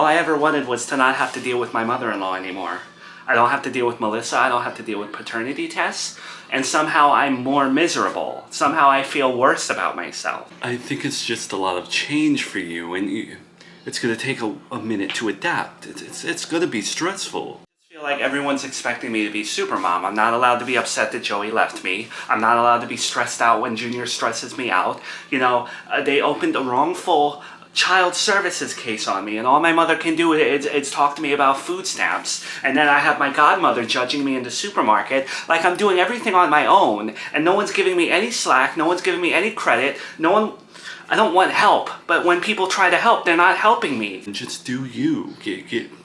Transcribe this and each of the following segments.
All I ever wanted was to not have to deal with my mother-in-law anymore. I don't have to deal with Melissa, I don't have to deal with paternity tests, and somehow I'm more miserable. Somehow I feel worse about myself. I think it's just a lot of change for you, and it's gonna take a minute to adapt. It's gonna be stressful. I feel like everyone's expecting me to be supermom. I'm not allowed to be upset that Joey left me. I'm not allowed to be stressed out when Junior stresses me out. You know, they opened a wrongful child services case on me, and all my mother can do is talk to me about food stamps, and then I have my godmother judging me in the supermarket like I'm doing everything on my own, and no one's giving me any slack, no one's giving me any credit, I don't want help, but when people try to help, they're not helping me. Just do you.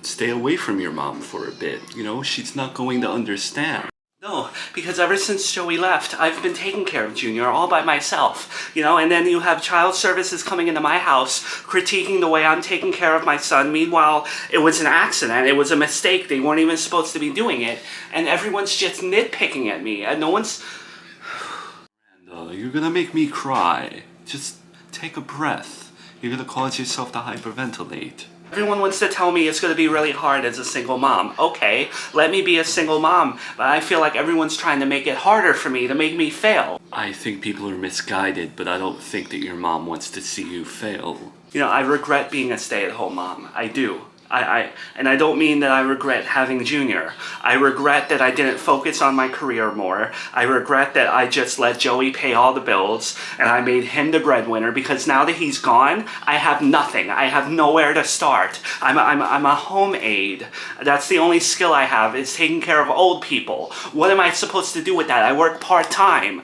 Stay away from your mom for a bit. You know, she's not going to understand. No, because ever since Joey left, I've been taking care of Junior all by myself, you know, and then you have child services coming into my house, critiquing the way I'm taking care of my son. Meanwhile, it was an accident, it was a mistake, they weren't even supposed to be doing it, and everyone's just nitpicking at me, and no one's... Miranda, you're gonna make me cry. Just take a breath. You're gonna cause yourself to hyperventilate. Everyone wants to tell me it's going to be really hard as a single mom. Okay, let me be a single mom, but I feel like everyone's trying to make it harder for me, to make me fail. I think people are misguided, but I don't think that your mom wants to see you fail. You know, I regret being a stay-at-home mom. I do. And I don't mean that I regret having Junior. I regret that I didn't focus on my career more. I regret that I just let Joey pay all the bills and I made him the breadwinner, because now that he's gone, I have nothing. I have nowhere to start. I'm a home aide. That's the only skill I have, is taking care of old people. What am I supposed to do with that? I work part-time.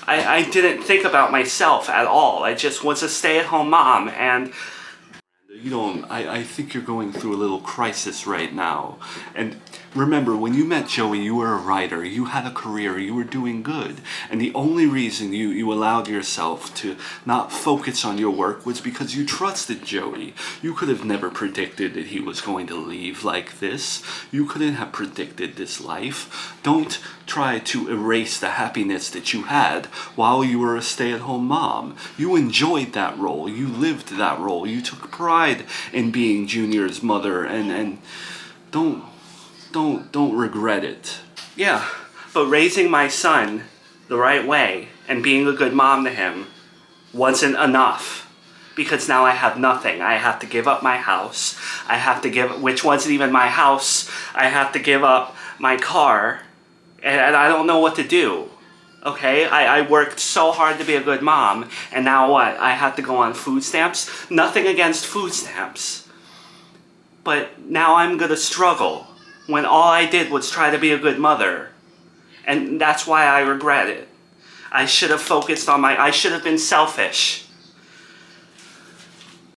I didn't think about myself at all. I just was a stay-at-home mom, and... You know, I think you're going through a little crisis right now. And remember, when you met Joey, you were a writer, you had a career, you were doing good. And the only reason you allowed yourself to not focus on your work was because you trusted Joey. You could have never predicted that he was going to leave like this. You couldn't have predicted this life. Don't try to erase the happiness that you had while you were a stay-at-home mom. You enjoyed that role, you lived that role, you took pride in being Junior's mother, and don't regret it. Yeah, but raising my son the right way and being a good mom to him wasn't enough, because now I have nothing. I have to give up my house. I have to give, which wasn't even my house. I have to give up my car, and I don't know what to do. Okay, I worked so hard to be a good mom, and now what? I have to go on food stamps? Nothing against food stamps. But now I'm gonna struggle when all I did was try to be a good mother. And that's why I regret it. I should have focused on I should have been selfish.